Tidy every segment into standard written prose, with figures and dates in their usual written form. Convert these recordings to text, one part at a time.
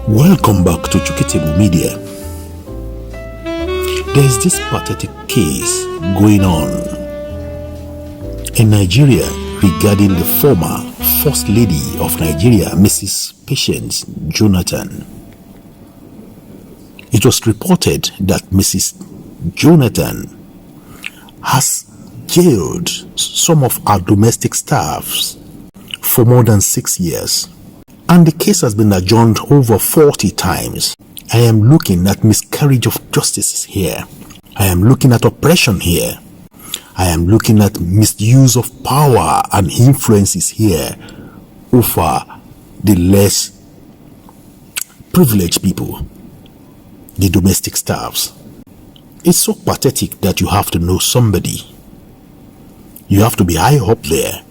Welcome back to Chukitable Media. There is this pathetic case going on in Nigeria regarding the former First Lady of Nigeria, Mrs. Patience Jonathan. It was reported that Mrs. Jonathan has jailed some of our domestic staffs for more than 6 years. And the case has been adjourned over 40 times. I am looking at miscarriage of justice here. I am looking at oppression here. I am looking at misuse of power and influences here over the less privileged people, the domestic staffs. It's so pathetic that you have to know somebody. You have to be high up there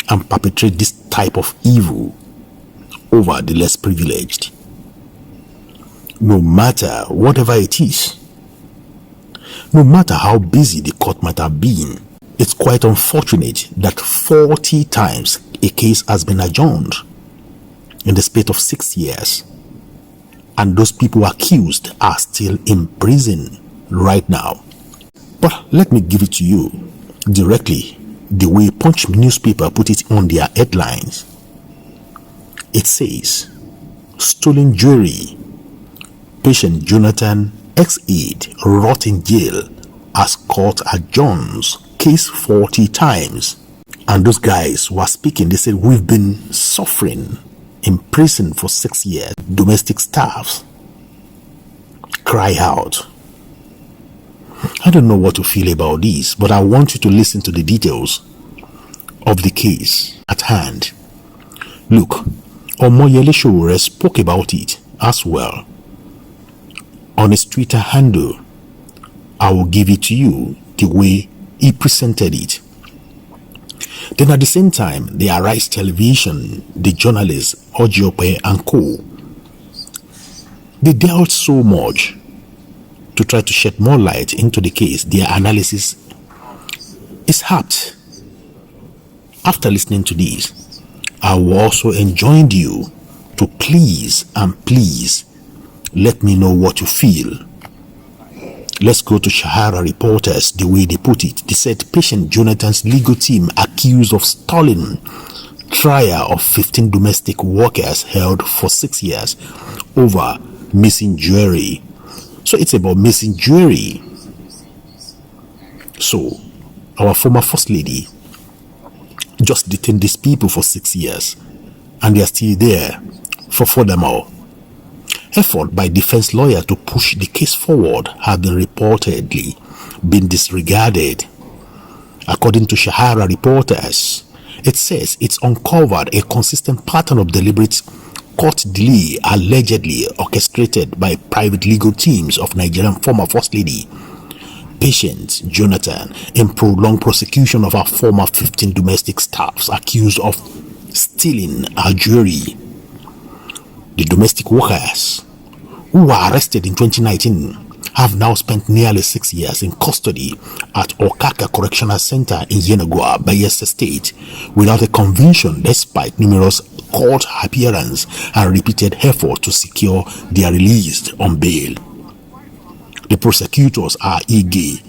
and perpetrate this type of evil over the less privileged. No matter whatever it is, no matter how busy the court might have been, it's quite unfortunate that 40 times a case has been adjourned in the space of 6 years, and those people accused are still in prison right now. But let me give it to you directly the way Punch newspaper put it on their headlines. It says, stolen jewelry, Patient Jonathan ex-aide rot in jail as court adjourns case 40 times. And those guys were speaking, they said, we've been suffering in prison for 6 years. Domestic staffs cry out. I don't know what to feel about this, but I want you to listen to the details of the case at hand. Look, Omoyele Sowore spoke about it as well on his Twitter handle. I will give it to you the way he presented it. Then at the same time, the Arise Television, the journalists Ojope and co, they dealt so much to try to shed more light into the case. Their analysis is apt. After listening to this, I will also enjoin you to please let me know what you feel. Let's go to Sahara Reporters, the way they put it. They said Patient Jonathan's legal team accused of stolen trial of 15 domestic workers held for 6 years over missing jewelry. So it's about missing jewelry. So our former First Lady just detained these people for 6 years, and they are still there for furthermore. Effort by defense lawyer to push the case forward have been reportedly been disregarded. According to Sahara Reporters, it says it's uncovered a consistent pattern of deliberate court delay allegedly orchestrated by private legal teams of Nigerian former First Lady Patient Jonathan in prolonged prosecution of her former 15 domestic staffs accused of stealing her jewelry. The domestic workers who were arrested in 2019 have now spent nearly 6 years in custody at Okaka Correctional Center in Yenagoa, Bayelsa State, without a conviction despite numerous court appearances and repeated efforts to secure their release on bail. The prosecutors are Ige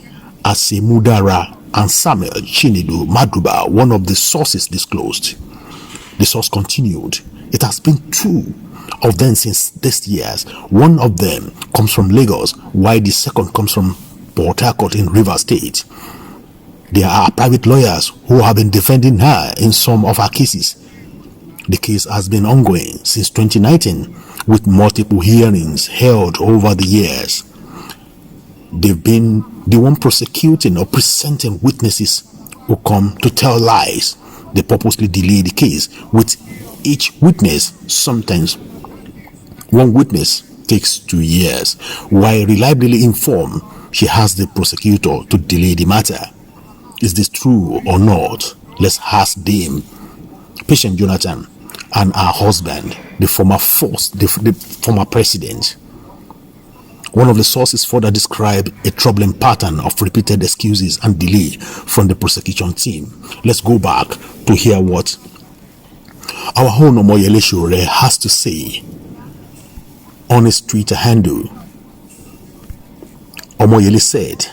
Asemudara and Samuel Chinedu Maduba, one of the sources disclosed. The source continued, it has been 2 of them since this year. One of them comes from Lagos, while the second comes from Port Harcourt in Rivers State. There are private lawyers who have been defending her in some of her cases. The case has been ongoing since 2019 with multiple hearings held over the years. They've been the one prosecuting or presenting witnesses who come to tell lies. They purposely delay the case with each witness. Sometimes one witness takes 2 years. While reliably informed, she has the prosecutor to delay the matter. Is this true or not? Let's ask Dame Patient Jonathan and her husband, the former president. One of the sources further described a troubling pattern of repeated excuses and delay from the prosecution team. Let's go back to hear what our own Omoyele Sowore has to say on his Twitter handle. Omoyele said,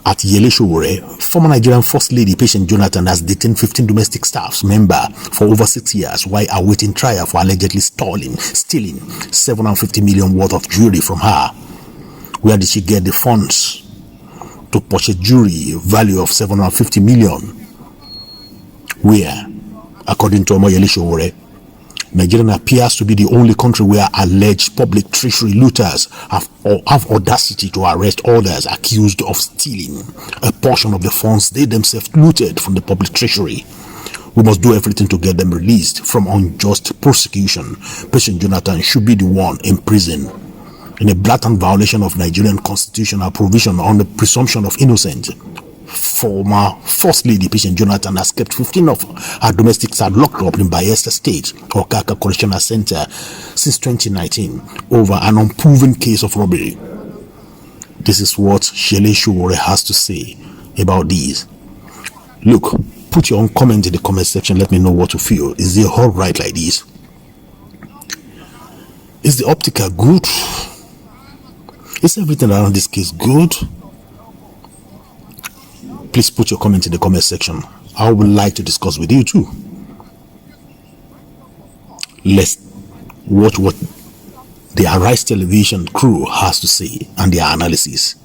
at Yele Sowore, former Nigerian First Lady Patient Jonathan has detained 15 domestic staffs member for over 6 years while awaiting trial for allegedly stealing 750 million worth of jewelry from her. Where did she get the funds to purchase jewelry value of 750 million? Where, according to Omoyele Sowore, Nigeria appears to be the only country where alleged public treasury looters have audacity to arrest others accused of stealing a portion of the funds they themselves looted from the public treasury. We must do everything to get them released from unjust prosecution. Patient Jonathan should be the one in prison in a blatant violation of Nigerian constitutional provision on the presumption of innocence. Former First Lady Patient Jonathan has kept 15 of her domestic staff locked up in Bayelsa State, Okaka Correctional Center since 2019 over an unproven case of robbery. This is what Yele Sowore has to say about these. Look, put your own comment in the comment section. Let me know what you feel. Is it all right like this? Is the optical good? Is everything around this case good? Please put your comment in the comment section. I would like to discuss with you too. Let's watch what the Arise Television crew has to say and their analysis.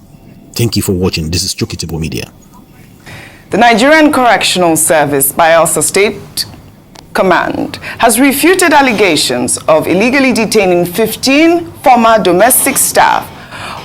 Thank you for watching. This is Chokitebo Media. The Nigerian Correctional Service, Bayelsa State Command, has refuted allegations of illegally detaining 15 former domestic staff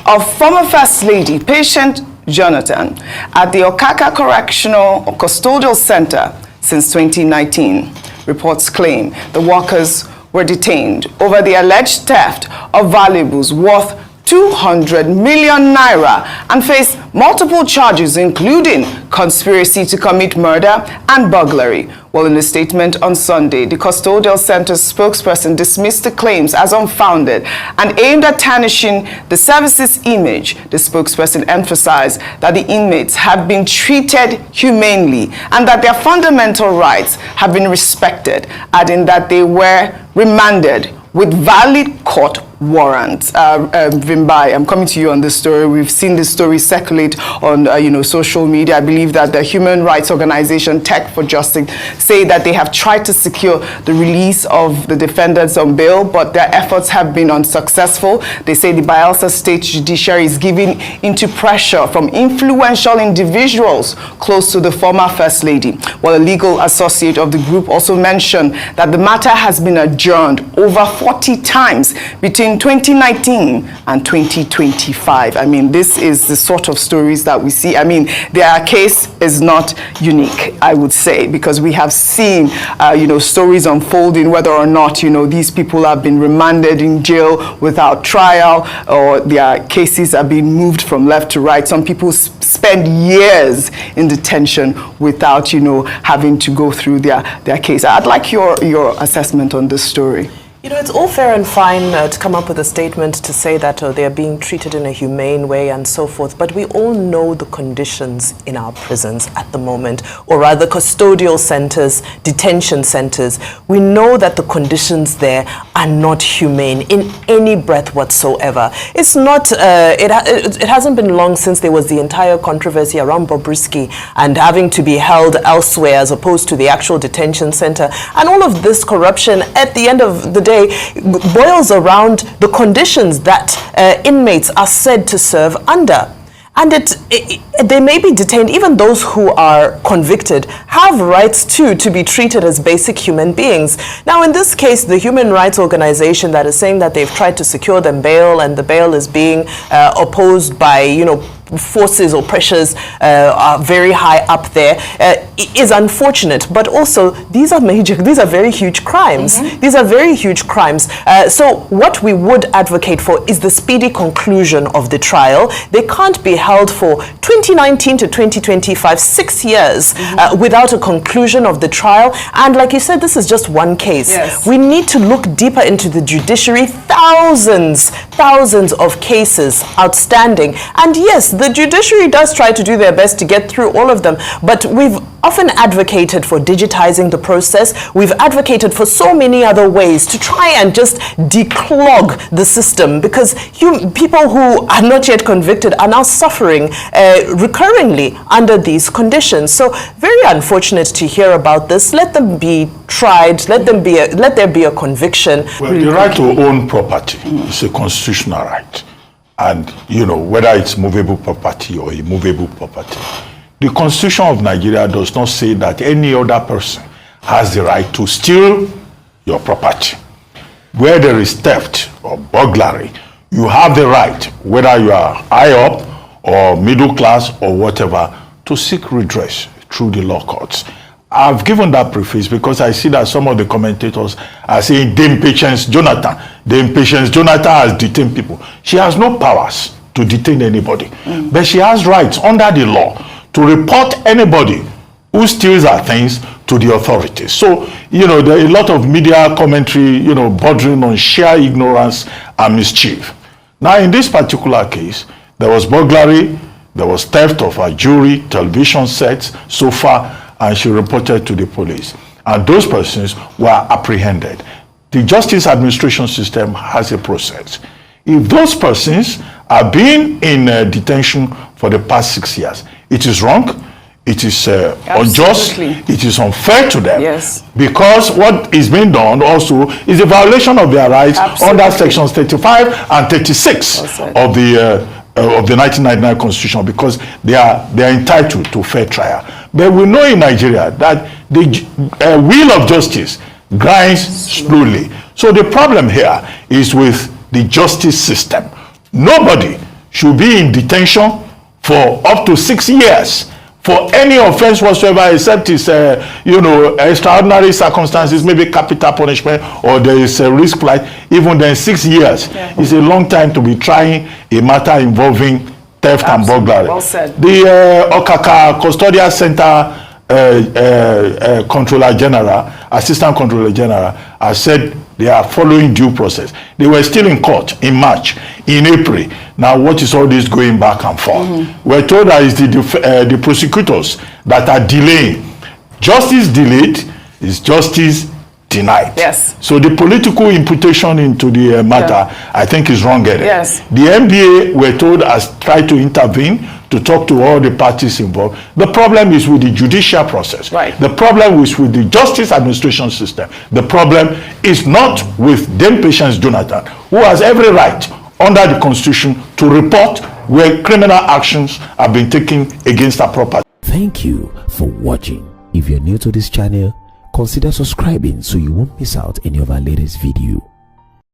of former First Lady Patient Jonathan at the Okaka Correctional or Custodial Center since 2019. Reports claim the workers were detained over the alleged theft of valuables worth 200 million naira and face multiple charges including conspiracy to commit murder and burglary. Well, in a statement on Sunday, the Custodial Center's spokesperson dismissed the claims as unfounded and aimed at tarnishing the service's image. The spokesperson emphasized that the inmates have been treated humanely and that their fundamental rights have been respected, adding that they were remanded with valid court warrants. Vimbai, I'm coming to you on this story. We've seen this story circulate on social media. I believe that the human rights organization Tech for Justice say that they have tried to secure the release of the defendants on bail, but their efforts have been unsuccessful. They say the Bayelsa State Judiciary is giving into pressure from influential individuals close to the former First Lady. While a legal associate of the group also mentioned that the matter has been adjourned over 40 times between 2019 and 2025. I mean, this is the sort of stories that we see. I mean, their case is not unique, I would say, because we have seen, stories unfolding whether or not, these people have been remanded in jail without trial or their cases are being moved from left to right. Some people spend years in detention without, having to go through their case. I'd like your assessment on this story. It's all fair and fine to come up with a statement to say that they're being treated in a humane way and so forth, but we all know the conditions in our prisons at the moment, or rather custodial centers, detention centers. We know that the conditions there are not humane in any breath whatsoever. It's not, it hasn't been long since there was the entire controversy around Bobrisky and having to be held elsewhere as opposed to the actual detention center. And all of this corruption at the end of the day boils around the conditions that inmates are said to serve under. And they may be detained, even those who are convicted have rights too to be treated as basic human beings. Now, in this case, the human rights organization that is saying that they've tried to secure them bail and the bail is being opposed by, forces or pressures are very high up there is unfortunate, but also these are very huge crimes. These are very huge crimes. So what we would advocate for is the speedy conclusion of the trial. They can't be held for 2019 to 2025, 6 years without a conclusion of the trial. And like you said, this is just one case. Yes. We need to look deeper into the judiciary. Thousands thousands of cases outstanding. And yes, the judiciary does try to do their best to get through all of them, but we've often advocated for digitizing the process. We've advocated for so many other ways to try and just declog the system, because people who are not yet convicted are now suffering recurringly under these conditions. So very unfortunate to hear about this. Let them be tried. Let there be a conviction. Well, the right to own property is a constitutional right, and whether it's movable property or immovable property. The Constitution of Nigeria does not say that any other person has the right to steal your property. Where there is theft or burglary, you have the right, whether you are high up or middle class or whatever, to seek redress through the law courts. I've given that preface because I see that some of the commentators are saying Dame Patience Jonathan has detained people. She has no powers to detain anybody, but she has rights under the law to report anybody who steals her things to the authorities. So, there are a lot of media commentary, bordering on sheer ignorance and mischief. Now, in this particular case, there was burglary, there was theft of her jewelry, television sets, sofa, and she reported to the police. And those persons were apprehended. The justice administration system has a process. If those persons are being in detention for the past 6 years, it is wrong, it is unjust, it is unfair to them. Yes. Because what is being done also is a violation of their rights under sections 35 and 36 of the 1999 Constitution, because they are entitled to fair trial. But we know in Nigeria that the wheel of justice grinds slowly. So the problem here is with the justice system. Nobody should be in detention for up to 6 years for any offense whatsoever, except it's extraordinary circumstances, maybe capital punishment, or there is a risk flight. Even then, 6 years is a long time to be trying a matter involving theft and burglary. Well said. The Okaka Custodial Center Controller General, Assistant Controller General, has said they are following due process. They were still in court in March, in April. Now, what is all this going back and forth? We're told that it's the prosecutors that are delaying. Justice delayed is justice denied. Yes. So the political imputation into the matter, I think, is wrong-headed. Yes. The NBA, we're told, has tried to intervene to talk to all the parties involved. The problem is with the judicial process. Right. The problem is with the justice administration system. The problem is not with Dame Patience Jonathan, who has every right under the Constitution to report where criminal actions have been taken against her property. Thank you for watching. If you're new to this channel, consider subscribing so you won't miss out any of our latest video.